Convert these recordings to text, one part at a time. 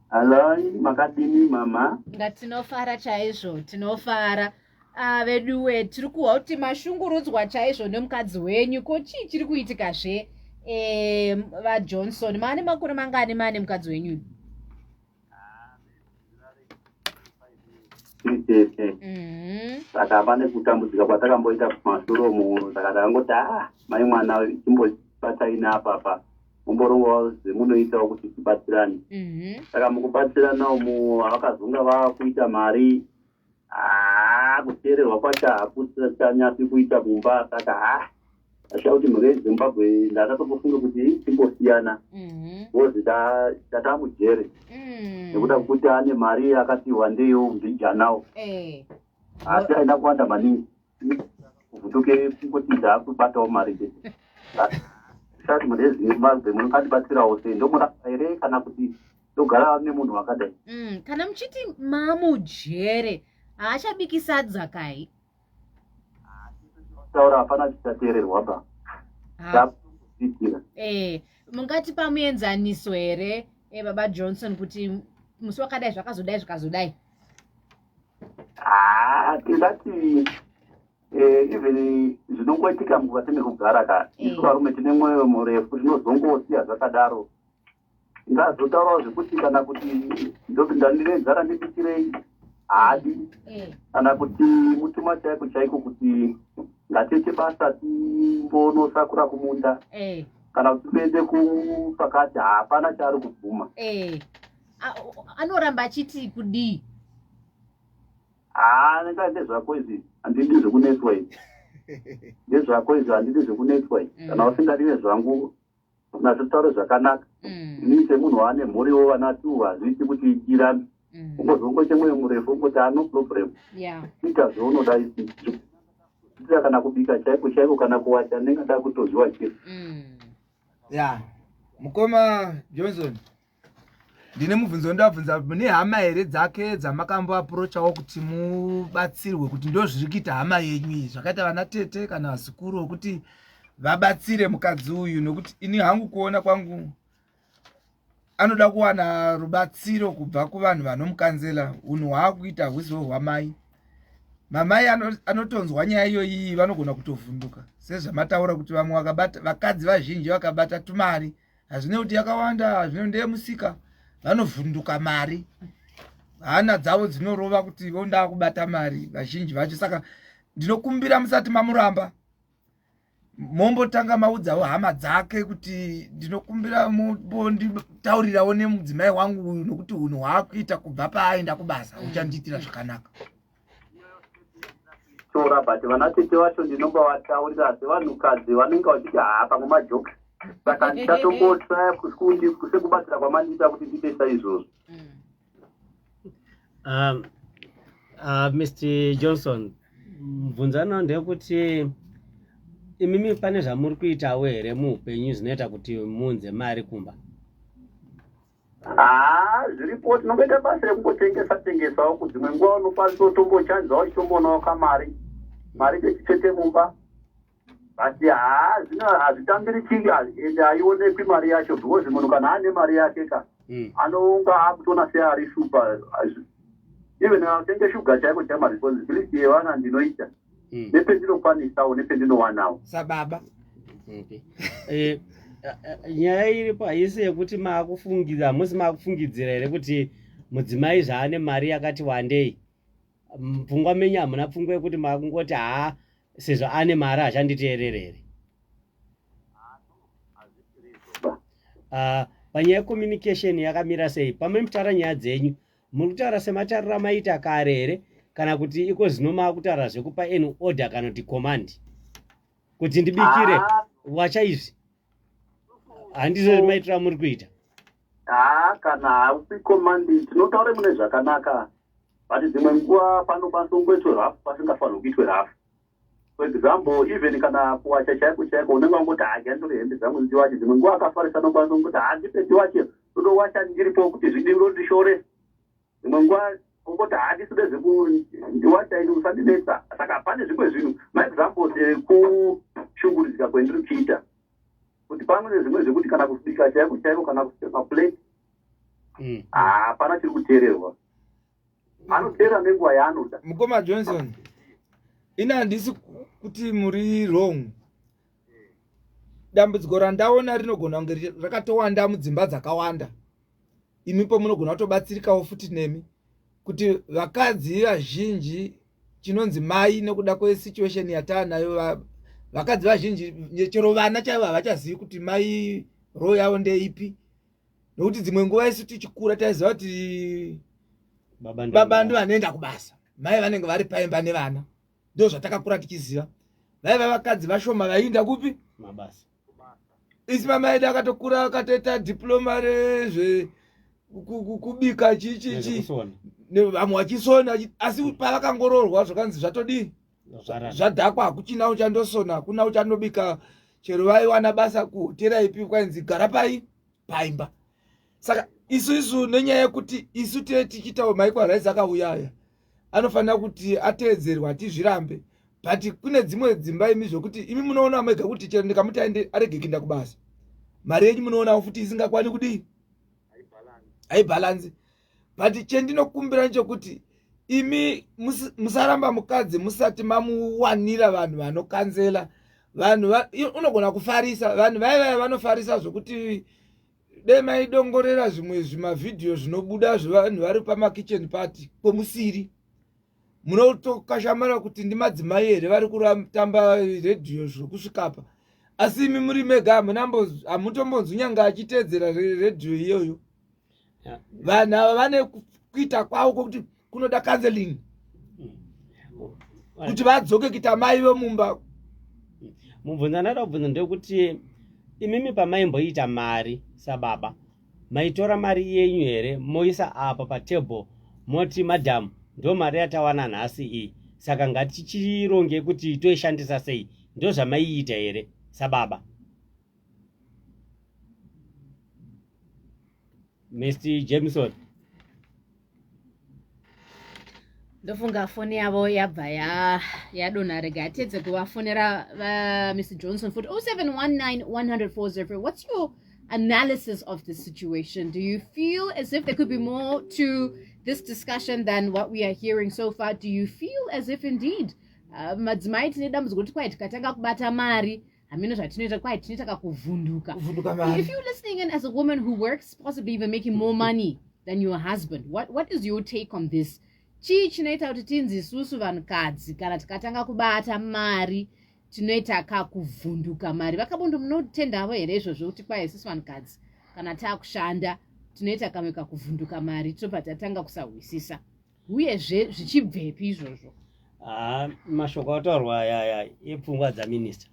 Alai, makadini mama. Ngatinofara chaizvo, tinofara. Veduwe, tiri kuhwa kuti mashungurudzwa chaizvo nemukadzi wenyu. Ko chii chiri kuitikazve? VaJohnson, maane makore mangani maane mukadzi wenyu? Saka pane kutambudzika kwatakamboita kumasoro muno, saka takangoti mai mwana chimbobatai apa mumborongawo zvemunoitawo kuti tibatsirane. Saka mukubatsirana umu vakazonga vakuita mari, kuteererwa kwacho hakuchanyasi kuita mumba. Saka asha kuti mhuri yeZimbabwe ndakatofunga kuti timbosiyana, bozi tatamujere nekuda kuti ane mari akati wandeyo mbijanawo, asi aina kuwanda maningi kuvhutuke kungoti ndakubatawo mari chete. Saka mhuri yeZimbabwe munokatibatsirawo sei? Ndomurapa here kana kuti ndogara nemunhu wakadai? Kana muchiti mamujere haachabiki sadza kai? Taura hapana chichateererwa ba. Mungati pamuenzaniso here baba Johnson kuti musi wakadai zvakazodai? Tingati even zvinongoitika mukati mekugara ka isu varume tine mwoyo murefu, zvinozongosiya zvakadaro. Ngazotaurawo zvekuti kana kuti ndinogara ndibikirei hadi, kana kuti mutuma chaiko kuti ngatiite basa timbonosakura kumunda, kana kuti tiende pakati hapana chaari kubvuma. Anoramba achiti kudii? Neka ndezvako izvi handidi zvekunetswa izvi, ndezvako izvi handidi zvekunetswa izvi. Kana usingadi nezvangu nazvitaure zvakanaka. Ini semunhu waane mhuriwo vana tu hazviti kuti tirambe. Ungozongoite mwoyo murefu ungoti no problem. Ita zvaunoda isi. Ita kana kubika chaiko kana kuwacha ndingada kutozviwa chiro. Mukoma Johnson, ndine mubvunzo ndabvunza, mune hama here dzake dzamakamboapurochawo kuti mubatsirwe, kuti ndo zviri kuita hama yenyu zvakaita vana tete kana vazukuru kuti vabatsire mukadzi uyu? Nokuti ini hangu kuona kwangu anoda kuwana rubatsiro kubva kuvanhu vanomukanzela. Unhu hwakuita hwuziwo hwamai. Mamai anotonzwa nyaya iyoyi vanogona kutovhunduka, sezvamataura kuti vamwe vakadzi vazhinji vakabata tumari, hazvine kuti yakawanda, hazvine ndeyemusika, vanovhunduka mari, hana dzavo dzinorova kuti vonda kubata mari vazhinji vacho. Saka ndinokumbira musati mamuramba mombotanga maudzawo hama dzake kuti ndinokumbira monditaurirawo nemudzimai wangu uyu, nokuti unhu hwakuita kubva paaenda kubasa uchandiitira zvakanaka. But vana tete vacho ndinombavataurira sevanhukadzi vanenge vachiti pamwe majoka. Saka ndichatongotya sekubatsira kwamandiita kuti ndiite saizvozvo. Mr. Johnson, mubvunzano ndekuti imimi pane zvamuri kuitawo here muupenyu zvinoita kuti muunze mari kumba? Zviripo, tinongoita basa rekungotengesa-tengesawo. Kudzimwe nguva unokwanisa kutombochanzawo chitombonawo kamari, mari chete mumba. But zvino hazvitambiriki ende haionekwi mari yacho, because munhu kana ane mari yake anonga akutona seari shupa. Even atenge shuga chaiko chama responsibility yevana ndinoita, nependinokwanisawo nependinowanawo. Sababa. Nyaya iripo haisi yekuti maakufungidzira, musi maakufungidzira here kuti mudzimai zvaane mari yakati wandei? Pfungwa menyu hamuna pfungwa yekuti maakungoti sezvo ane mari achanditeerere here? Panyaya yecommunication yakamira sei? Pamwe mutaura nyaya dzenyu, muri kutaura sematariro maita kare here, kana kuti iko zvino maakutaura zvekupa enu order kana kuti command kuti ndibikire wacha izvi? Handizvo maitira muri kuita? Kana haupi command tinotaure mune zvakanaka, but dzimwe nguva panokwanisa kungoitwe rafu pasingafanirwi kuitwe rafu. For example, even kana kuwacha chaiko unenge wangoti handitore hembe dzangu ndiwache, dzimwe nguva akafarisa anokwanisa kungoti handipe ndiwache, todowacha ndiripo kuti zvidiro ndishore. Dzimwe nguva ungoti handiside ndiwacha ini usandinetsa. Saka pane zvimwe zvinhu, maexamples ekushungurudzika kwendiri kuchiita, kuti pamwe nezvimwe zvekuti kana kusvika chaiko kana kusvika plate hapana chiri kuteererwa. Anoteera nenguva yaanoda. Mukoma Johnson, ina handisi kuti muri wrong. Dambudziko randaona rinogona kunge rakatowanda mudzimba dzakawanda. Imipo munogona kutobatsirikawo futi nemi kuti vakadzi vazhinji chinonzi mai nekuda kwesituation yataanayo, vakadzi vazhinji chero vana chaivo havachazivi kuti mai roho yavo ndeipi, nokuti dzimwe nguva isu tichikura taiziva kuti baba ndo vanoenda kubasa, mai vanenge vari paimba nevana. Ndo zvatakakura tichiziva. Vaiva vakadzi vashoma vaienda kupi? Mabasa. Isi mama edu akatokura akatoita diploma rezve kubika vamwe vachisona, asi pavakangororwa zvakanzi zvatodii, zvadhakwa, hakuchina uchandosona, hakuna uchandobika, chero vaiwana basa kuhotera ipi kwainzi gara paimba. Saka isu nenyaya yekuti isu tichitawo Michael Rice akauya anofanira kuti ateedzerwa, tizvirambe. But kune dzimwe dzimba imi zvokuti imi munoona mega kuti chero ndikamuti aende arege kuenda kubasa, mari yenyu munoona futi isingakwani kudii, haibalansi. But chendinokumbira nechekuti imi musaramba mukadzi musati mamuwanira vanhu vanokanzela. Vanhu unogona kufarisa, vanhu vaiva vanofarisa zvokuti dai maidongorera zvimwe zvimavhidhiyo zvinobuda zvevanhu vari pamakitchen party kwemusiri, munotokashamara kuti ndimadzimai here vari kutamba redhiyo zvokusvikapa. Asi imi muri mega hamutombonzwi nyanga achiteedzera redhiyo iyoyo. Vanhu ava vane kuita kwavo kwokuti kunoda counseling kuti vadzoke kuita mai vemumba. Mubvunzo ndada kubvunza ndekuti imimi pamaimboita mari sababa, maitora mari yenyu here moisa apa patable moti madam ndo mari yatawana nhasi iyi, saka ngatichironge kuti toishandisa sei? Ndo zvamaiita here sababa? Mr. Jameson. Ndofunga foni yavo yabva yadonha. Rega atedze kuvafonera Mr. Johnson futi 07191040. What's your analysis of this situation? Do you feel as if there could be more to this discussion than what we are hearing so far? Do you feel as if indeed madzimai tine dambudziko kuti kwai tikatanga kubata mari hamino zvatinoita kwai tinotaka kuvhunduka? If you're listening in as a woman who works, possibly even making more money than your husband, what is your take on this? Chii chinoita kuti tinzi isusu vanhukadzi kana tikatanga kubata mari tinoita kakuvhunduka mari? Vakabondo munotendavo here izvozvo kuti kwai isusu vanhukadzi kana taakushanda tinoita kamwe kakuvhunduka mari tobva tatanga kusahwisisa? Uyezve zvichibvepi izvozvo? Mashoko ataurwa epfungwa dzaminista.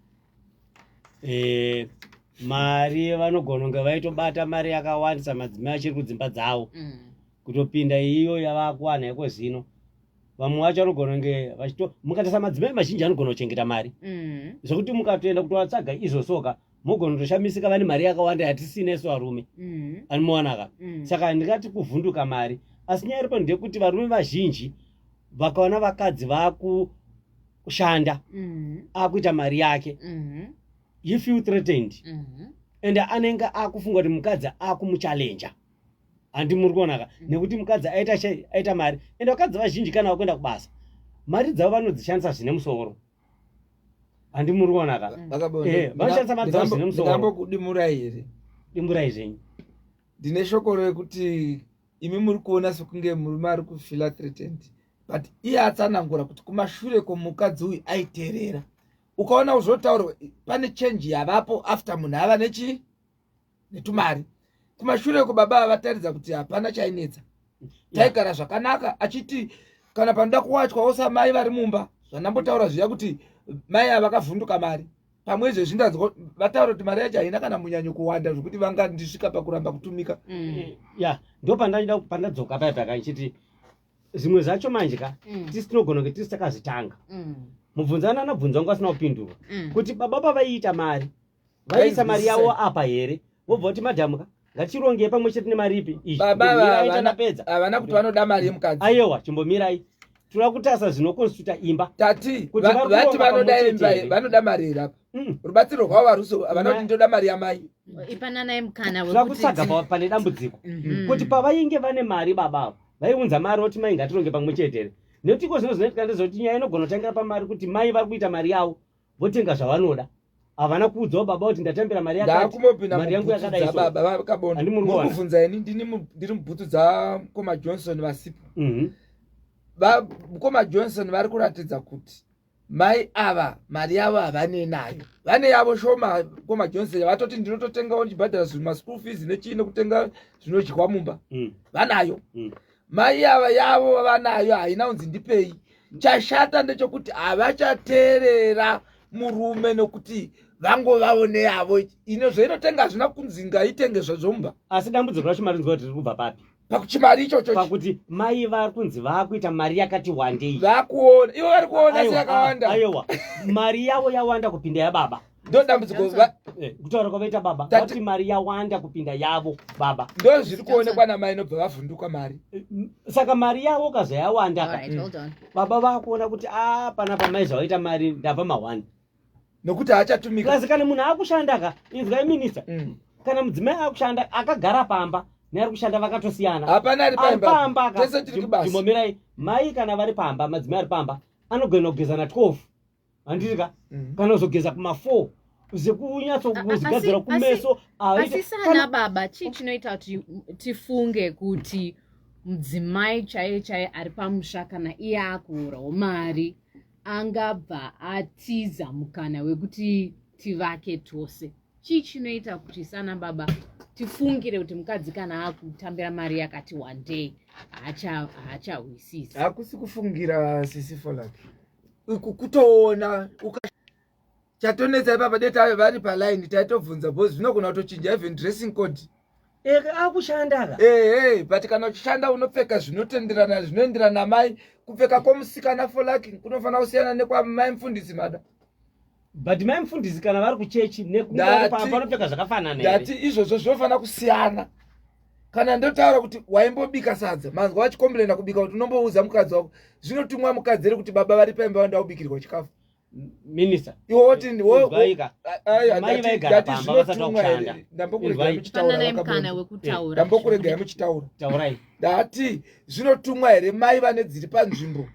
Mari vanogona kunge vaitobata mari yakawandisa madzimai achiri kudzimba dzavo kutopinda iyo yavakuwana iko zino. Vamwe vacho vanogona kunge mukatasa madzimai mazhinji anogona kuchengeta mari zvokuti mukatoenda kutovatsaga izosoka mogona kutoshamisika vane mari yakawanda yatisina isu varume anomuwanaka. Saka ndingati kuvhunduka mari, asi nyaya iripo ndekuti varume vazhinji vakaona vakadzi vakushanda akuita mari yake, you feel threatened, and anenge akufunga kuti mukadzi akumuchallenja. Handi muri kuonaka nekuti mukadzi aita mari, ende vakadzi vazhinji kana vakuenda kubasa mari dzavo vanodzishandisa zvine musoro. Handi muri kuonaka vanoshandisa mari dzavo zvine musoro. Ndambokudimurai here? Dimurai zvenyu. Ndine shoko rekuti imi muri kuona sekunge murume ari kufila threatened, but iye atsanangura kuti kumashure kwomukadzi uyu aiteerera. Ukaona uzotaurwa pane change yavapo after munhu ava netumari. Kumashure kwababa avataridza kuti hapana chainetsa, taigara zvakanaka, achiti kana panoda kuwatywa osamai vari mumba. Zvanambotaura zviya kuti mai ava vakavhunduka mari, pamwe izvezvi ndanzwa vataura kuti mari yacho haina kana munyanyo kuwanda zvokuti vangandisvika pakuramba kutumika. Ndo pandadzoka paya pakachiti zvimwe zvacho manje tisi tinogona kunge tisi takazvitanga. Mubvunzana nabvunza wangu asina kupindura kuti baba pavaiita mari vaiisa mari yavo apa here, vobva kuti madhamuka ngatironge pamwe chete nemari ipi baba havana kuti vanoda mari yemukadzi. Aiwa chimbomirai, tinoda kutasa zvinokonstituta imba. Tati vati vanoda mari here apa? Rubatsiro rwavo varuso havana kuti ndoda mari yamai. ipana naye mukana zvakutsvaga pane dambudziko kuti pavainge vane mari babavo vaiunza mari kuti mai ngatironge pamwe chete nekuti iko zvino zvinoitika ndezvekuti nyaya inogona kutangira pamari kuti mai vari kuita mari yavo votenga zvavanoda havana kuudzawo baba kuti ndatambira mari mari yangu yakadaibvunza ini ndiri mubhutsu dzakoma Johnson vasipo mukoma Johnson vari kuratidza kuti mai ava mari yavo havane nayo, vane yavo shoma. Koma Johnson vatoti ndinototengawo ndichibhadhara maschool fees nechii nekutenga zvinodyiwa mumba vanayo. Mai ava yavo vanayo, haina unzi ndipei. Chashata ndechekuti havachateerera murume nokuti vangovaone yavo. Ino zvainotenga hazvina kunzi ngaitenge zvazvomba. Asi dambudziko racho mari nzwa kuti riri kubva papi? Pakuchimari ichocho. Pakuti mai vari kunzi vakuita mari yakati wandei. Vakuona, ivo vari kuona seyakawanda. Aiwa, mari yavo yawanda kupinda yababa. Ndo dambudziko kutaura kwavaita baba vati mari yawanda kupinda yavo baba. Ndo zviri kuonekwa namai nobva vavhunduka mari. Saka mari yavo kaza yawanda baba vakuona kuti panapa mai zvawaita mari ndabva mahwani nokuti haachatumika. Kazi kana munhu akushanda ka inzwai minista, kana mudzimai akushanda akagara pamba neari kushanda vakatosiyana. Hapana ari pamba. Tese tiri kubasa. Ndimomirai mai kana vari pamba, madzimai ari pamba anogona kugeza na 12. Handiti ka? Kana kuzogeza kuma 4. Zekunyatsokudzigadzira kumeso. Asi sana baba chii chinoita kuti tifunge kuti mudzimai chaiye ari pamusha kana iye akuurawo mari angabva atiza mukana wekuti tivake tose? Chii chinoita kuti sana baba tifungire kuti mukadzi kana akutambira mari yakati wandei haachahwisisi? Hakusi kufungira sisi Folaki. Kutoona chatonetsa ipapa deta vari paline taitobvunza bosi zvinogona kutochinja even dressing code. Akushanda ka? But kana uchishanda unopfeka zvinoenderana namai. Kupfeka kwomusikana Folaki kunofanira kusiyana nekwamai mufundisi mada. But mai mufundisi kana vari kuchechi nekunopamba vanopfeka zvakafanana here. Ndati izvozvo zvinofanira kusiyana. Kana ndotaura kuti waimbobika sadza manzwa vachikomberena kubika kuti unombouza mukadzi wako zvinotumwa mukadzi ere kuti baba vari paimba vanda kubikirwa chikafu. Minister iwo woti mai vaigara pamba vasati vakushanda. Ndambokuregai muchitaura. Taurai. Ndati zvinotumwa here mai vane dziri panzvimbo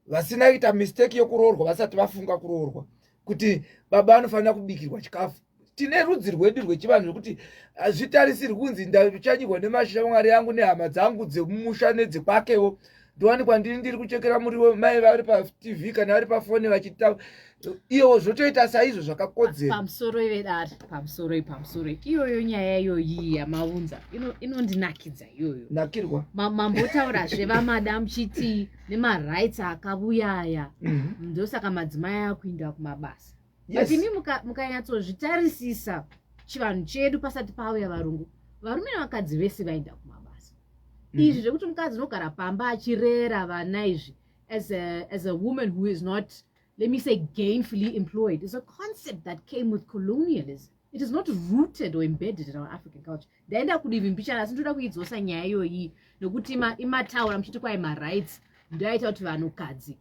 vasina kuita mistake yokuroorwa vasati vafunga kuroorwa kuti baba vanofanira kubikirwa chikafu. Tine rudzi rwedu rwechivanhu rwekuti hazvitarisirwi kunzi ndachanyirwa nemashamwari yangu nehama dzangu dzemumusha nedzekwakewo ndowanikwa ndiri kuchekera muriwo mai vari paTV kana vari pafoni vachita iwo zvotoita saizvo zvakakodzera. Pamusoro ivedari pamusoro iyoyo nyaya iyoyi yamaunza inondinakidza iyoyo. Nakirwa mambotaurazve vamada muchiti nemarights akavuyaya ndosaka madzimai akuinda kumabasa. But imi mukanyatsozvitarisisa chivanhu chedu pasati pauya varungu, varume nevakadzi vese vaenda kumabasa. Izvi zvekuti mukadzi unogara pamba achirera vana izvi as a woman who is not, let me say, gainfully employed is a concept that came with colonialism. It is not rooted or embedded in our African culture. Ndaenda kudivi mbichana asi ndoda kuidzosa nyaya iyoyi nokuti imataura muchiti kwai marights ndoaita kuti vanhukadzi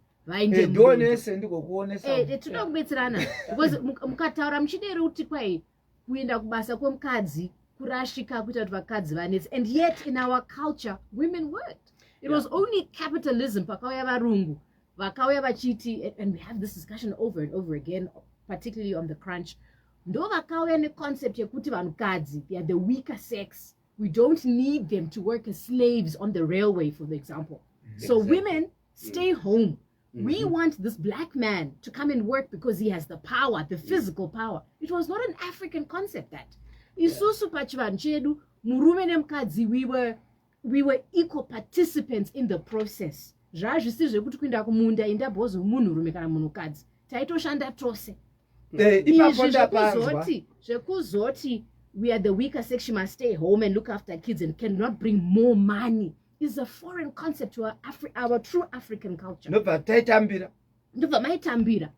ndionese ndikokuonesa tinoda kubetserana because mukataura muchidero kuti kwai kuenda kubasa kwemukadzi kurashika kuita kuti vakadzi vanetsi, and yet in our culture women worked. It was only capitalism pakauya varungu vakauya vachiti, and we have this discussion over and over again, particularly on the crunch, ndo vakauya neconcept yekuti vanhukadzi they are the weaker sex, we don't need them to work as slaves on the railway, for example. So women stay home. We want this black man to come and work because he has the power, the physical power. It was not an African concept that. Isusu pachivanhu chedu, murume nemukadzi, we were equal participants in the process. Zvazvisi zvekuti kuenda kumunda indabhozo munhurume kana munhukadzi. Taitoshanda tose. Zvekuzoti we are the weaker sex, she must stay home and look after kids and cannot bring more money, is a foreign concept to our true African culture. Ndobva taitambira. Ndobva maitambira.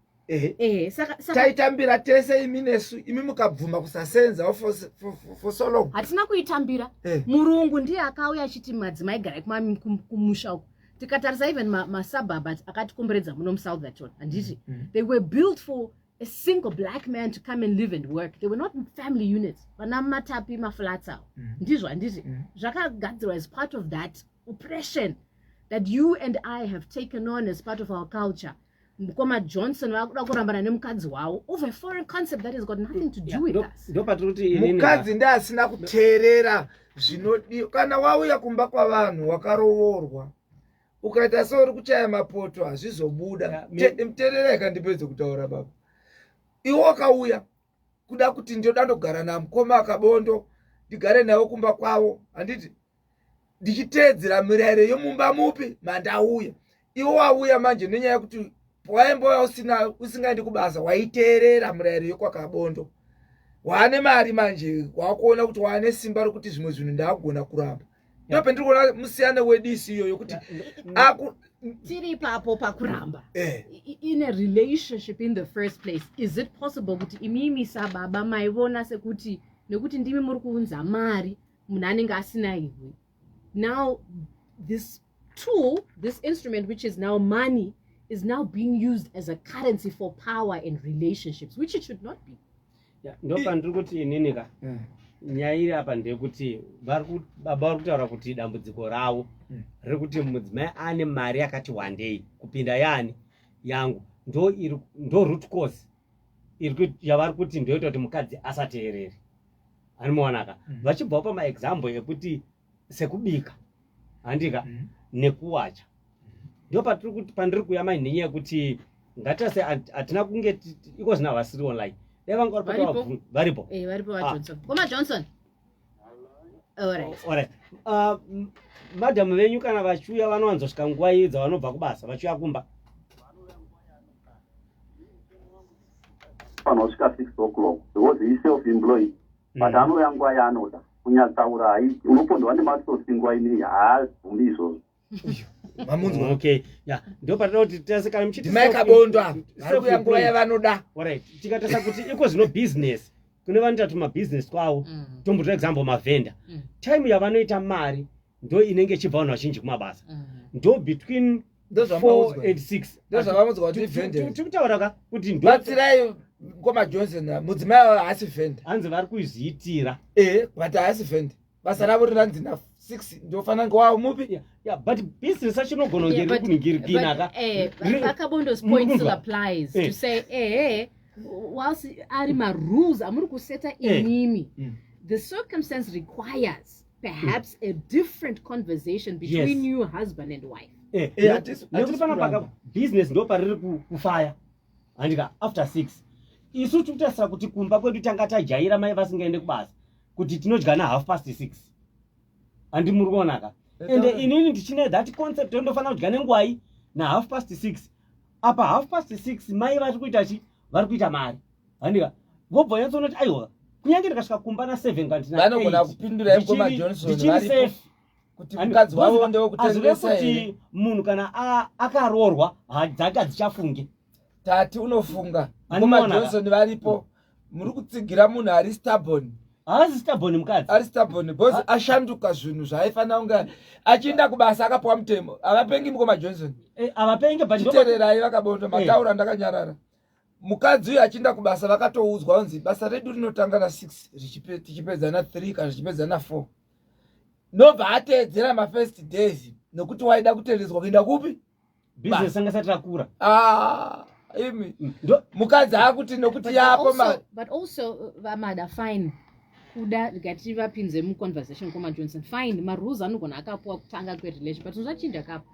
Taitambira tese imi nesu, imi mukabvuma kusasenza for so long. Hatina kuitambira. Murungu ndiye akauya achiti madzimai garai kumusha uko. Tikatarisa even masababa akatikomberedza muno muSouth Atona. Handiti? They were built for a single black man to come and live and work. They were not family units. Vanamatapi maflats out. Ndizwa ndizvi. Zvakagadzirwa as part of that oppression that you and I have taken on as part of our culture. Mukoma Johnson vakurambana nemukadzi wawo over a foreign concept that has got nothing to do with us. Mukadzi ndasina kuteerera zvinodiwa kana wauya kumba kwavanhu wakaroorwa ukaita seuri kuchaya mapoto hazvizobuda. Muteerera ndipedze kutaura baba. Iwo wakauya kuda kuti ndoda ndogara namukoma akabondo ndigare nawo kumba kwavo handiti ndichiteedzera mirayiro yomumba mupi mandauya. Iwo wauya manje nenyaya yekuti waimboya usingaendi kubasa waiteerera mirayiro yokwakabondo. Waane mari manje wakuona kuti waane simba rokuti zvimwe zvinhu ndagona kuramba. Ndope ndiri kuona musiyane wedisi iyoyo kuti tiri papo pakuramba. In a relationship in the first place, is it possible kuti imimi sababa maivona sekuti nekuti ndimi muri kuunza mari munhu anenge asina iwe? Now this tool, this instrument which is now money, is now being used as a currency for power in relationships, which it should not be. Ndopa ndiri kuti ininika nyaya iri apa ndeyekuti baba vari kutaura kuti dambudziko ravo riri kuti mudzimai ane mari yakati wandei kupinda yani yangu ndo root cause yavari kuti ndoita kuti mukadzi asateerere. Anomuonaka vachibva pamaexample ekuti sekubika handika nekuwacha. Ndo pandiri kuyama nenyaya yekuti ngatase hatina kunge iko zvina vasiri online varipo Johnson. Koma Johnson. Alright. Madam venyu kana vachiuya vanowanzosvika nguva iyi dzavanobva kubasa vachiuya kumba panosvika 6 o'clock because he self-employed but anouya nguva yaanoda kunyatsaura haiti unopondwa nemasosi nguva inei haabvumi izvozvo. Okay, yeah. Ndo patinoda kuti tese kana muchiti maikabondo apa varikuya nguva yavanoda. Alright, tikatesa kuti iko zvino business kune vanoita tuma business kwavo tombotora example mavenda time yavanoita mari ndo inenge ichibva vanhu vazhinji kumabasa ndo between 4 and 6 ndozvavamudzwa kuti vende tikutaura kuti batsirai ngoma Johnson mudzimai haasi vende hanzi vari kuzviitira but haasi vende basa ravo rinanzi na 6 ndofana ngwawo mupi. Yeah, but business achinogona kunge riri kuningirikina Vakabondo's point still applies to say whilst ari rules amuri kuseta imimi, the circumstance requires perhaps a different conversation between you husband and wife. Nekuti panapaka business ndo pariri kufaya handika after 6 isu tikutasira kuti kumba kwedu tanga tajaira mai vasingaende kubasa kuti tinodya na 6:30 handi muri kuonaka ende inini ndichine that concept ndofana kudya nengwai na 6:30 apa 6:30 mai vari kuita vari kuita mari handika vobva yatsona kuti aiwa kunyange ndikasvika kumba na 7 kandi na 8 vanogona kupindura ngoma Johnson varipo kuti mukadzi wavo ndewo kutengesa kuti munhu kana akaroorwa dzake hadzichafunge tati unofunga ngoma Johnson varipo muri kutsigira munhu ari stubborn. Haasi stubborn mukadzi ari stubborn because ashanduka zvinhu zvaifanira kunge achienda kubasa akapuwa mutemo avapengi ngoma Johnson avapengi but chitererai vakabondo mataura ndakanyarara. Mukadzi uyu achienda kubasa vakatoudzwa kunzi basa redu rinotanga na 6 tichipedza na 3 kana tichipedza na 4 nobva ateedzera mafirst days nokuti waida kuteerezwa kuenda kupi business anga satakura imi mukadzi akuti nokuti yapo but also vamada fine kuda ngati vapinze muconversation koma Johnson fine marules anogona akapuwa kutanga kwerelation but unzachinja kapo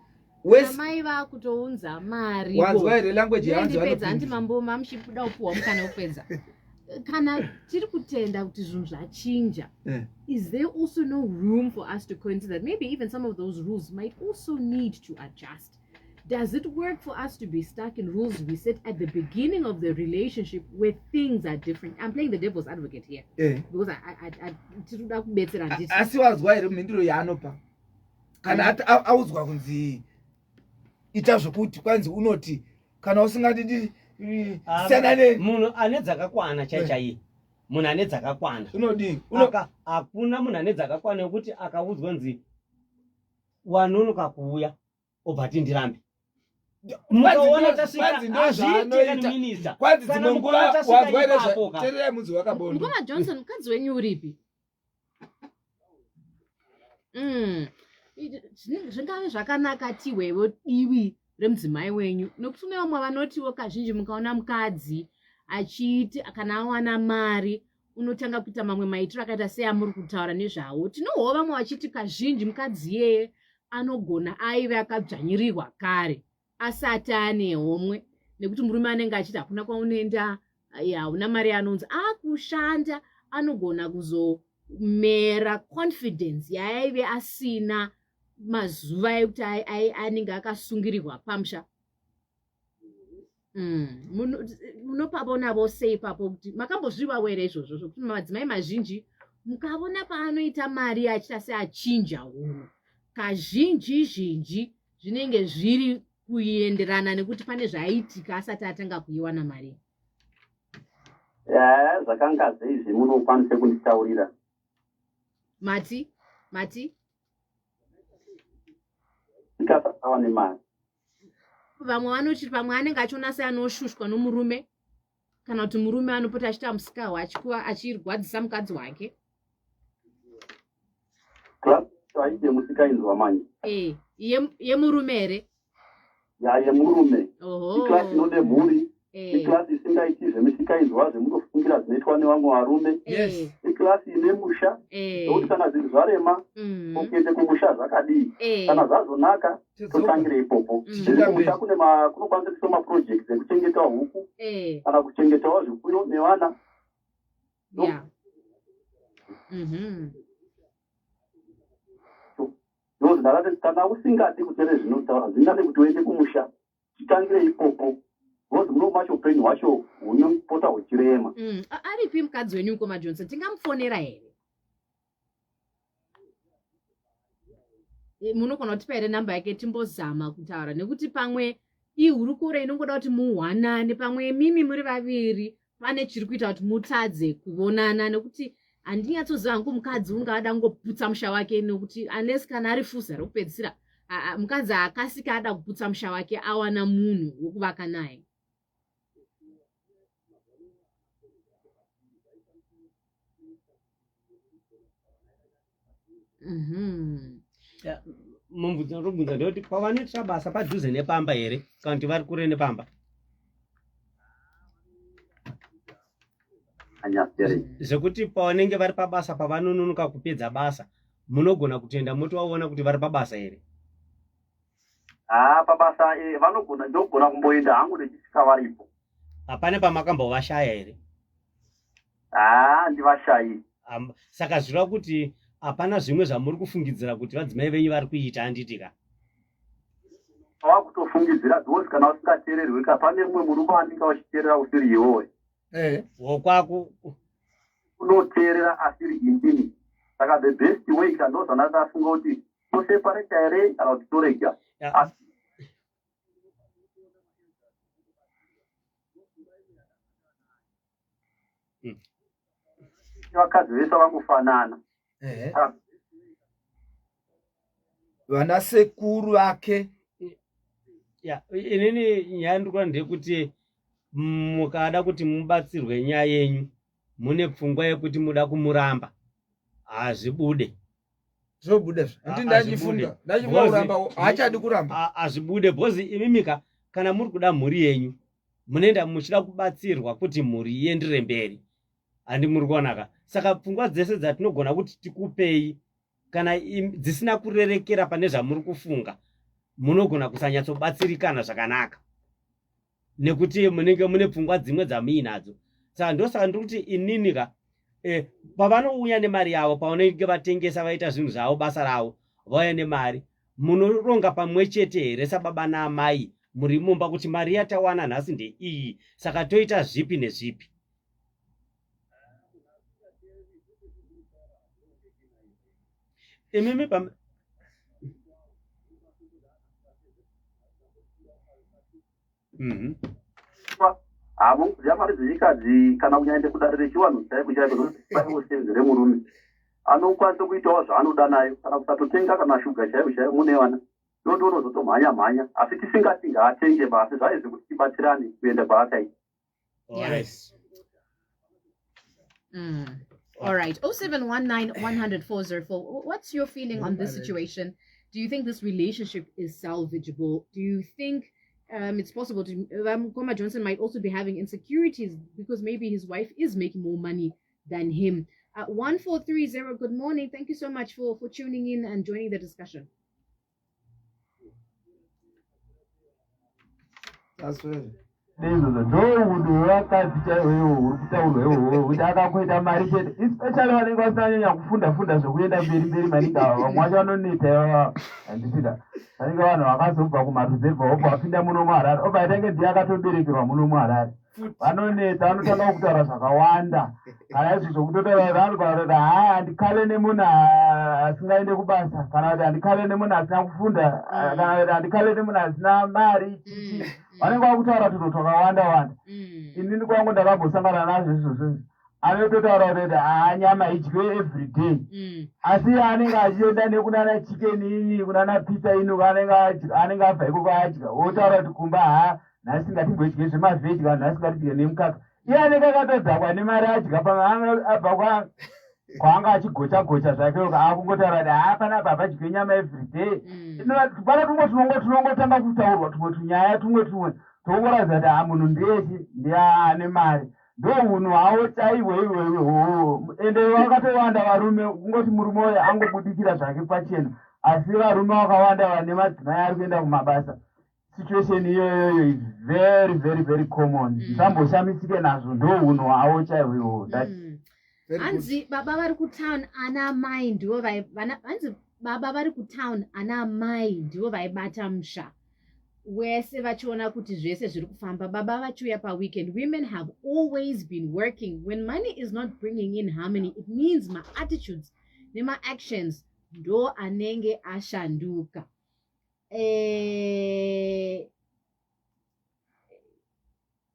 mai vakutounza mari wanzwa ire language yanzu vanopedza anti mambo mamushipuda upuwa mukana upedza kana tiri kutenda kuti zvinhu zvachinja. Is there also no room for us to consider that maybe even some of those rules might also need to adjust? Does it work for us to be stuck in rules we set at the beginning of the relationship where things are different? I'm playing the devil's advocate here. Because I asi wazwa ire mhinduro yaanopa kana audzwa kunzi ita zvokuti kwanzi unoti kana usingati senane munhu ane dzakakwana chaichaiye munhu ane dzakakwana unodi hakuna munhu ane dzakakwana yekuti akaudzwa nzi wanonoka kuuya obva tindirambe mukaona tasvika Kwanzi ndo azviitike zvaanoita. minister Kwanzi Kana dzimwe nguva mukaona tasvika wazwa ere ipapo ka. tererai mudzi wakabondo. Mukoma Johnson, mukadzi wenyu uripi? Zvingave zvakanaka tiwewo divi remudzimai wenyu, nokuti une vamwe vanotiwo kazhinji mukaona mukadzi achiti kana awana mari unotanga kuita mamwe maitiro akaita seamuri kutaura nezvawo. Tinohova vamwe vachiti kazhinji mukadzi yeye anogona aive akadzvanyirirwa kare asati ane homwe, nekuti murume anenge achiti hakuna kwaunoenda, hauna mari anonzi akushanda, anogona kuzomera confidence yaaive asina mazuva ekuti anenge akasungirirwa pamusha. Munopavona vose ipapo kuti makambozvivawo here izvozvo zvokuti madzimai mazhinji mukavona paanoita mari achita seachinja hunhu, kazhinji zhinji zvinenge zviri kuenderana nekuti pane zvaiitika asati atanga kuiwana mari. Zvakanga seizvi munokwanise kunditaurira. Mati Tikasawane mari. vamwe vanoti pamwe anenge achiona seanoshushwa nomurume, kana kuti murume anopota achita musikawa achirwadzisa mukadzi wake. Aide musikainzwa manje. Yemurume here? Yemurume. Oho. Iklasi inode mhuri. Iklasi isingaiti zvemusikainzwa zvemunofungira zvinoitwa nevamwe varume. Yes. Iklasi ine musha. Nokuti kana zvinhu zvarema, ukaende kumusha zvakadii. Kana zvazonaka, totangire ipopo. Kumusha kunokwanisa kuita mapurojekti ekuchengeta huku, kana kuchengetawo zvifuyo nevana. Yeah. Ndakati kana usingadi kutere zvinotaura zvingade kuti uende kumusha titangire ipopo because munomacho upenyu hwacho hunopota huchirema. Aripi mukadzi wenyu Mukoma Johnson, tingamufonera here? Munogona kutipa here namba yake timbozama kutaura, nekuti pamwe ihurukuro inongoda kuti muhwanane, pamwe mimi muri vaviri pane chiri kuita kuti mutadze kuonana, nekuti handinyatsoziva hangu mukadzi ungada ngoputsa musha wake, nekuti unless kana ari fuza rekupedzisira mukadzi akasika ada kuputsa musha wake awana munhu wokuvaka naye. Mubvunza ndekuti pavanoitira basa padhuze nepamba here kana kuti vari kure nepamba? Zvekuti pavanenge vari pabasa, pavanononoka kupedza basa, munogona kutoenda motovaona kuti vari pabasa here? Pabasa vanogona, ndogona kumboenda hangu ndichisvika varipo. Hapana pamakambovashaya here? Handivashayi. Saka zvireva kuti hapana zvimwe zvamuri kufungidzira kuti vadzimai venyu vari kuita handitika? Wakutofungidzira because kana usingateererwi pane mumwe murume anenge wachiteerera usiri iwowe. Wokwako unoteerera asiri indini. Saka the best way kana ndozvanafunga kuti toseparate here kana kuti torega. Vakadzi vese vangofanana. Vana sekuru vake. Inini nyaya ndikuona ndeyekuti mukada kuti mubatsirwe nyaya yenyu mune pfungwa yekuti muda kumuramba, hazvibude. Zvobude kuti ndachifunda kuramba haachadi kuramba. Hazvibude bhozi imimika kana muri kuda mhuri yenyu munoenda muchida kubatsirwa kuti mhuri ienderere mberi, handi muri kuonaka. Saka pfungwa dzese dzatinogona kuti tikupei kana dzisina kurerekera pane zvamuri kufunga, munogona kusanyatsobatsirikana zvakanaka nekuti munenge mune pfungwa dzimwe dzamuinadzo. Saka ndosaka ndikuti ininika pavanouya nemari yavo, pavanenge vatengesa vaita zvinhu zvavo basa ravo vauya nemari, munoronga pamwe chete here sababa naamai muri mumba kuti mari yatawana nhasi ndeiyi, saka toita zvipi nezvipi? Imimi mari dzechikadzi kana kunyaende kudarire chiwanhu chaiko chaiko murume anokwanisa kuitawo zvaanoda nayo, kana kusatotenga kana shuga chaiko chaiko mune vana ndotozotomhanya asi tisingati ngaatenge basi zvaizi kuti tibatsirane kuenda kwaakaita. Yes. All right. 0719104004. What's your feeling on this situation? Do you think this relationship is salvageable? Do you think it's possible to Koma Johnson might also be having insecurities because maybe his wife is making more money than him? 1430, good morning. Thank you so much for tuning in and joining the discussion. That's right. ndomunhu wakadzi chaiwewo uri kutaurwa iwowo kuti akangoita mari chete especially vanenge vasanyanya kufunda zvokuenda mberi maningi ava vamwe vacho vanoneta ivava handisida vanenge vanhu vakazobva kumaruzevha obva vapinda muno muharare obva itange ndiye akatoberekerwa muno muharare vanoneta vanotanga kutaura zvakawanda kana izvi zvokutotaura vanotaura kuti haa handikale nemunhu asingaende kubasa kana kuti handikale nemunhu asina kufunda kana kuti handikale nemunhu asina mari chichi vanenge vakutaura tunhu twakawanda inini kwangu ndakambosangana nazvo izvozvo anototaura kuti haa nyama idyiwe everyday asi anenge achienda nekunana chikeni ini kunana pita ino anenge abva ikoko adya otaura kuti kumba haa nhasi ngatimboidye zvemavheji kana nhasi ngatidye nemukaka iye anenge akatodhakwa nemari adya pamwe abva kwaanga achigocha zvake aakungotaura kuti haa panapa hapadyiwe nyama everyday pana tumwe tunongotanga kutaurwa tumwe tunyaya tumwe toongoratidza kuti haa munhu ndeechi ndeane mari ndo unhu havo chaihwo ihwo ende vakatowanda varume kungoti murume uyo angobudikira zvake pachena asi varume vakawanda vane madzimai ari kuenda kumabasa. Situation iyoyo is very very very common. Samboshamisike nazvo ndo unhu havo chaihwo ihwo. Hanzi baba vari kutown ana mai ndivo hanzi baba vari kutown ana mai ndivo vaibata musha wese vachiona kuti zvese zviri kufamba baba vachiuya paweekend. Women have always been working. When money is not bringing in harmony, it means my attitudes nema actions ndo anenge ashanduka.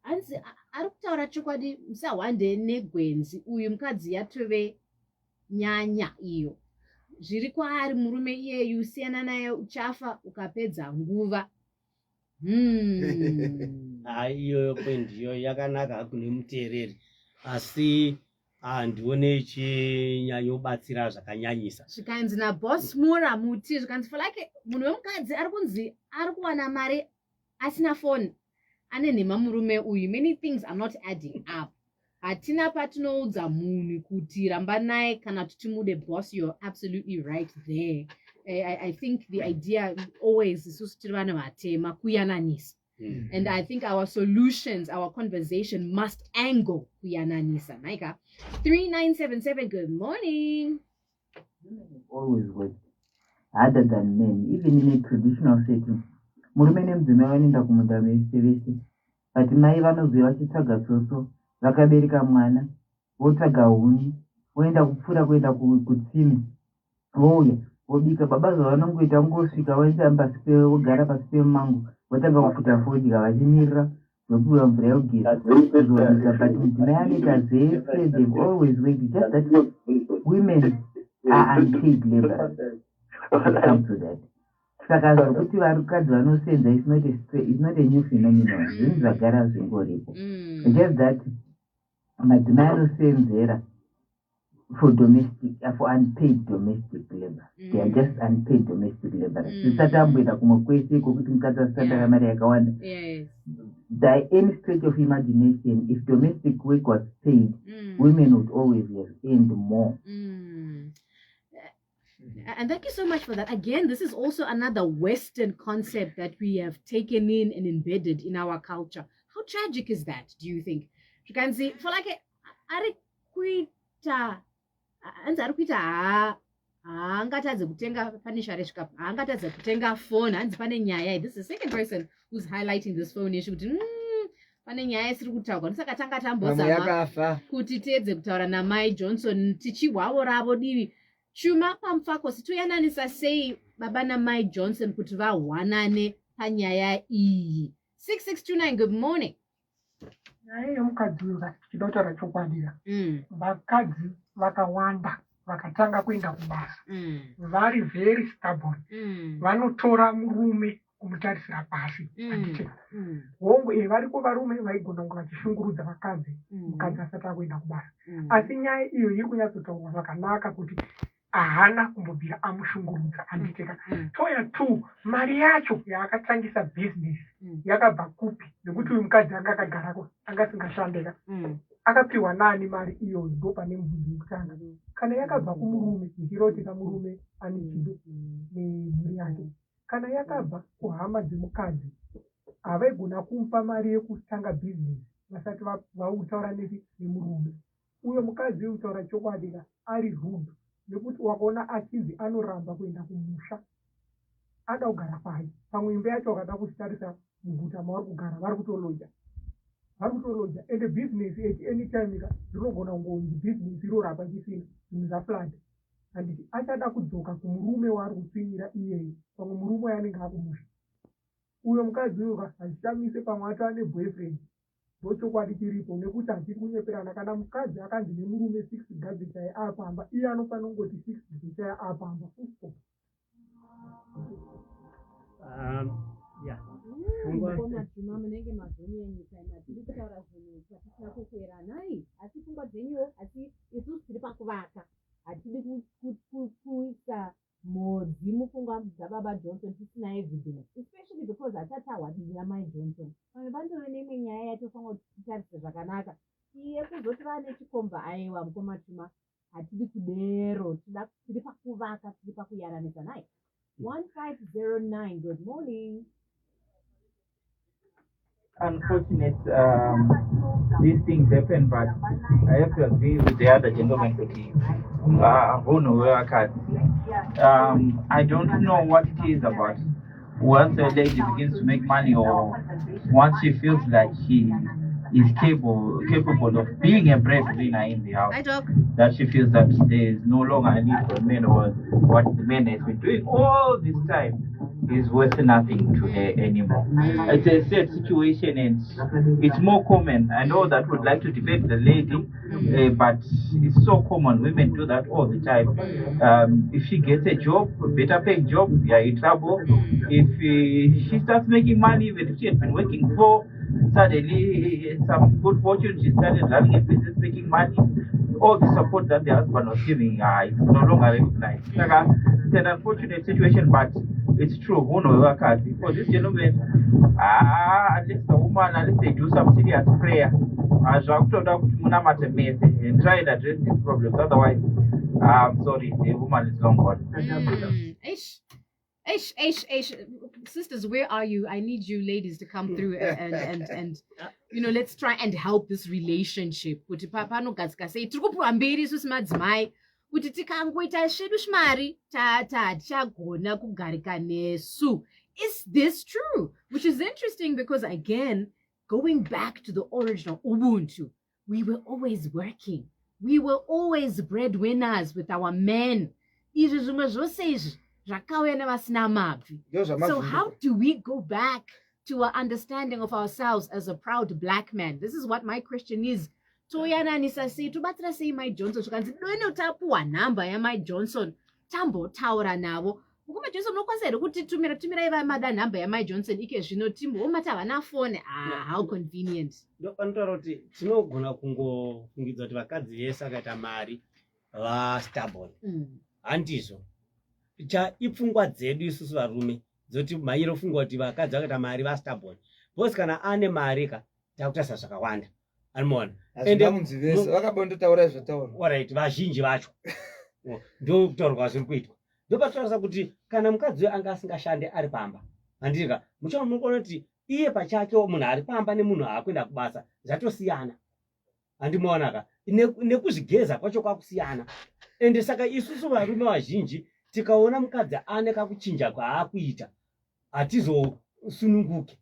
Hanzi ari kutaura chokwadi musahwande negwenzi uyu mukadzi yatove nyanya iyo zviri kwaari murume iyeyu siyana naye uchafa ukapedza nguva. Iyoyo kwendiyo yakanaka kune muteereri asi handione ichinyanyobatsira zvakanyanyisa. Zvikanzi naboss Mura muti zvikanzi for like munhu wemukadzi ari kunzi ari kuwana mari asina foni ane nhema murume uyu. Many things are not adding up. Hatina patinoudza munhu kuti ramba naye kana tutimude boss. You're absolutely right there. I think the idea always is tiri vanhu vatema kuyananisa. And I think our solutions, our conversation must angle kuyananisa. Maika 3977, good morning. Always work harder than men, even in a traditional setting. Murume nemudzimai vanoenda kumunda vese but mai vanoziva vachitsvaga soso vakabereka mwana votsvaga huni voenda kupfuura kuenda kutsime vouya vobika baba zvavanongoita ngosvika vogara pasi pemango votanga kupfuta fodya vachimirira zvopiwa mvura yogeza kuzomisa but mudzimai anoita zvese. They've always worked, just that women are unpaid labor when it comes to that. Saka zvokuti varikadzi vanosenza is not a new phenomenon. Zvinhu zvagara zvingoripo. Just that madzimai anosenzera for unpaid domestic labor. They are just unpaid domestic labor. Sisatamboenda kumwe kwese kokuti mukadzi asatara mari yakawanda. By any stretch of imagination, if domestic work was paid, women would always have earned more. And thank you so much for that. Again, this is also another Western concept that we have taken in and embedded in our culture. How tragic is that, do you think? You can see, for like, haangatadze kutenga pane share shikapu haangatadze kutenga phone hanzi pane nyaya. This is the second person who's highlighting this phone issue kuti pane nyaya isiri kutaurwa. Ndosaka tanga tambozama kuti tiedze kutaura namai Johnson tichihwavo ravo divi chuma pamufako toyananisa sei baba namai Johnson kuti vahwanane panyaya iyi. 6629, good morning. Nyaya yomukadzi uyu tichida kutaura chokwadi vakadzi vakawanda vakatanga kuenda kubasa vari very stubborn vanotora murume kumutarisira pasi hongu variko varume vaigona kunge vachishungurudza vakadzi mukadzi asati akuenda kubasa asi nyaya iyo iri kunyatsotaurwa zvakanaka kuti haana kumbobvira amushungurudza handiteka toya 2 mari yacho yaakatangisa bhizinesi yakabva kupi nekuti uyu mukadzi anga akagarako anga asingashandeka akapiwa nani mari iyoyo ndo pane mubvunzo wekutanga kana yakabva kumurume ichirotika murume ane chido nemhuri yake kana yakabva kuhama dzemukadzi havaigona kumupa mari yekutanga bhizinesi vasati vautaura nemurume uyo mukadzi utaura chokwadi ari rudo nekuti wakaona achizi anoramba kuenda kumusha ada kugara pai pamwe imba yacho wakada kusitarisa muguta mavari kugara vari kutoloja ende bhizinesi eti anytime rinogona kungonzi bhizinesi irorapa chisina zvinhu zvaflad handiti achada kudzoka kumurume waari kutsinyira iyeyi pamwe murume yanenge akumusha uyo mukadzi uyo hazvitamise pamwe ato ane boyfriend ndochokwadi chiripo nekuti hachiri kunyeperana kana mukadzi akanzi nemurume 6 gadzi chai apamba iye anofanira kungoti 6 gadzi chai apamba fusto Pfungwa munenge mazonyenyisa matiri kutaura zvinhu zvatisina kukwera nai asi pfungwa dzenyu asi isusu tiri pakuvaka hatidi kuisa modzi mupfungwa dzababa Johnson tisina evidence especially because hatati ahwadiri ramai Johnson pamwe pandove neimwe nyaya yatofanira kuti titarise zvakanaka iye kuzoti vane chikomba aiwa mukomatuma hatidi kudero tiri pakuvaka tiri pakuyaranisa nai 1509 good morning. Unfortunate these things happen, but I have to agree with the other gentleman I don't know what it is about once a lady begins to make money or once she feels like she is capable of being a breadwinner in the house, that she feels that there is no longer a need for a man, or what the man has been doing all this time is worth nothing to her anymore. It's a sad situation and it's more common. I know that would like to defend the lady, but it's so common. Women do that all the time. If she gets a job, a better paying job, you're in trouble. If she starts making money, even if she had been working for, suddenly some good fortune, she started running a business, making money. All the support that the husband was giving is no longer recognized. It's an unfortunate situation, but it's true. For this gentleman, unless the woman, unless they do some serious prayer, and try and address these problems. Otherwise, I'm sorry, the woman is long gone. Sisters, where are you? I need you ladies to come through and you know, let's try and help this relationship. Kuti papano gaskase tikupuwa mbiri isusu madzimai kuti tikangoita shedu shmari tachagona kugarika nesu. Is this true? Which is interesting because again, going back to the original Ubuntu, we were always working. We were always breadwinners with our men. So how do we go back to an understanding of ourselves as a proud black man? This is what my question is. Toyananisa say tubatira say my Johnson tukanzi doene utapuwa namba ya my Johnson tambo taura navo ukuma Johnson unokonzera kuti tumira iva mada namba ya my Johnson ike zvino timbo umata vana phone how convenient. Ndo panotaura kuti tinogona kungofungidza kuti vakadzi vese akaita mari va stubborn handizvo ipfungwa dzedu isusu varume dzoti mairo fungwa kuti vakadzi vakaita mari va stubborn bhosi kana ane mari ka takutarisa zvakawanda anoona ende munzivese vakabondotaura zvataura alright vazhinji vacho ndo kutaurwa zviri kuitwa ndo patotarisa kuti kana mukadzi anga asingashande ari pamba handika muchaona munoona kuti iye pachake munhu ari pamba nemunhu aakuenda kubasa zvatosiyana handimuonaka nekuzvigeza kwacho kwakusiyana ende saka isusu varume vazhinji tikaona mukadzi ane kakuchinja kwaakuita hatizosununguke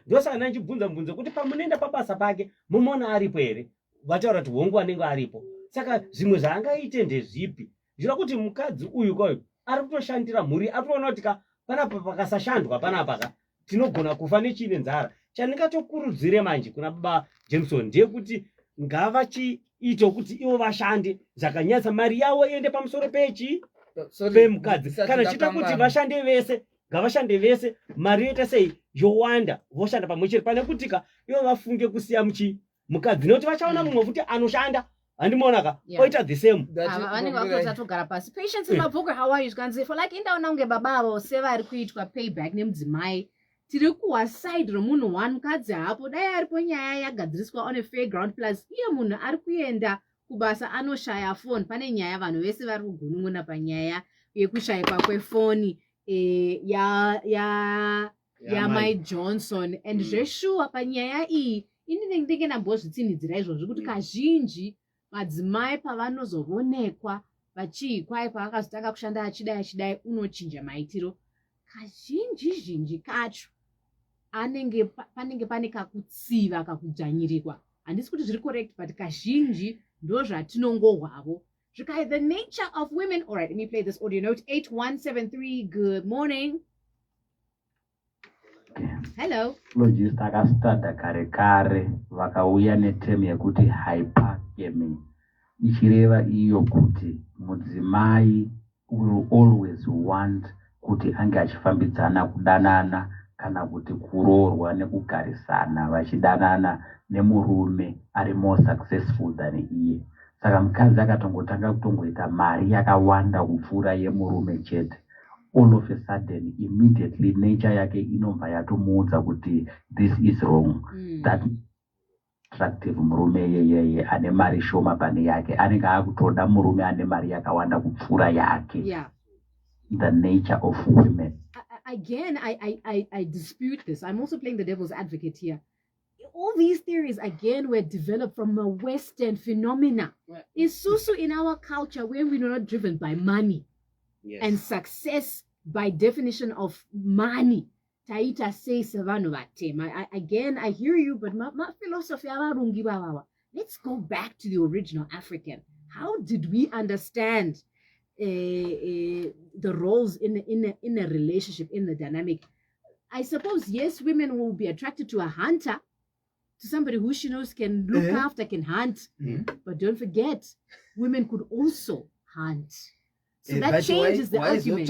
ndosaka nanchibvunza kuti pamunoenda pabasa pake mumona aripo here vataura kuti hongu anenge aripo saka zvimwe zvaangaite ndezvipi zvira kuti mukadzi uyu kwayo ari kutoshandira mhuri atoona kuti panapa pakasashandwa panapa tinogona kufa nechine nzara chandingatokurudzire manje kuna baba Jameson ndeyekuti ngavachiedza ito kuti ivo vashande zvakanyatsa, mari yavo iende pamusoro pemukadzi. Kana chiita kuti vashande vese, ngavashande vese, mari yoita sei yowanda, voshanda pamwe chete, pane kutika ivo vafunge kusiya mukadzi, nekuti vachaona mumwe futi anoshanda. Handimonaka oita the same. Vanenge vakutotogara pasi. Patience Mabvuku, how are you? Zvikanzi for like indaona kunge baba avo sevari kuitwa payback nemudzimai. Tiri kuwa side romunhu one, mukadzi hapo dai aripo nyaya yagadziriswa on a fair ground, plus iye munhu ari kuenda kubasa anoshaya foni. Pane nyaya vanhu vese vari kugunun'una panyaya yekushayikwa kwefoni ya Mai Johnson, and zveshuwa panyaya iyi ini ndenge ndambozvitsinidzira izvozvo kuti kazhinji madzimai pavanozovonekwa vachiikwai paakazotanga kushanda achidai unochinja maitiro, kazhinji kacho panenge pane kakutsiva kakudzvanyirikwa. Handisi kuti zviri correct, but kazhinji ndo zvatinongohwavo. The nature of women. All right, let me play this audio note. 8173, good morning. Hello. Logist akastada kare vakauya netemu yekuti hypergamy, ichireva iyo kuti mudzimai will always want kuti ange achifambidzana kudanana kana kuti kuroorwa nekugarisana vachidanana nemurume ari more successful than iye. Saka mukadzi akatongotanga kutongoita mari yakawanda kupfuura yemurume chete. All of a sudden, immediately nature yake inobva yatomuudza kuti this is wrong. That attractive murume yeye ane mari shoma pane yake, anenge akutoda murume ane mari yakawanda kupfuura yake. Yeah. The nature of women. Again, I dispute this. I'm also playing the devil's advocate here. All these theories, again, were developed from a Western phenomena. It's also in our culture where we're not driven by money. Yes. And success by definition of money. Taita says Savano Vatema. Again, I hear you, but my philosophy, let's go back to the original African. How did we understand the roles in a relationship, in the dynamic? I suppose, yes, women will be attracted to a hunter, to somebody who she knows can look after, can hunt. But don't forget, women could also hunt. So that changes the argument.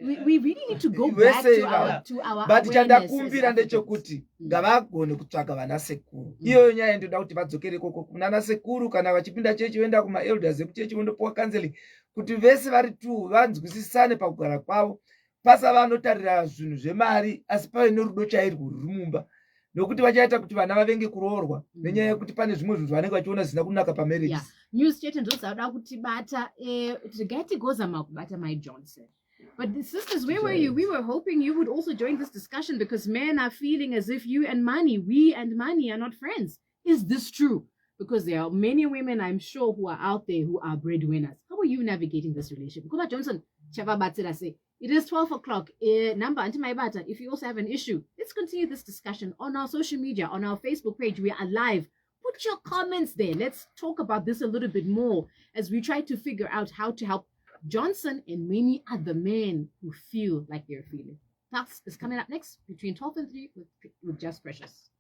We really need to go back to our but chandakumbira ndechekuti ngavagone kutsvaga vana sekuru. Iyo nyaya ndoda kuti vadzokere koko kunana sekuru kana vachipinda chechi voenda kuma elders ekuchechi vondopuwa counseling kuti vese vari tu vanzwisisane pakugara kwavo, pasa vanotarira zvinhu zvemari asi pave nerudo chairwo ruri mumba. Nokuti vachaita kuti vana vavenge kuroorwa nenyaya yekuti pane zvimwe zvinhu vanenge vachiona zvisina kunaka pamarriage. Yeah. News chete ndozauda kutibata tikatigoza makubata Mai Johnson. But the sisters, where were you? We were hoping you would also join this discussion because men are feeling as if you and money, we and money are not friends. Is this true? Because there are many women, I'm sure, who are out there who are breadwinners. How are you navigating this relationship? Kuba Johnson, it is 12 o'clock. Number Antimaibata. If you also have an issue, let's continue this discussion on our social media, on our Facebook page. We are live. Put your comments there. Let's talk about this a little bit more as we try to figure out how to help Johnson and many other men who feel like they're feeling. Tax is coming up next between 12 and 3 with Just Precious.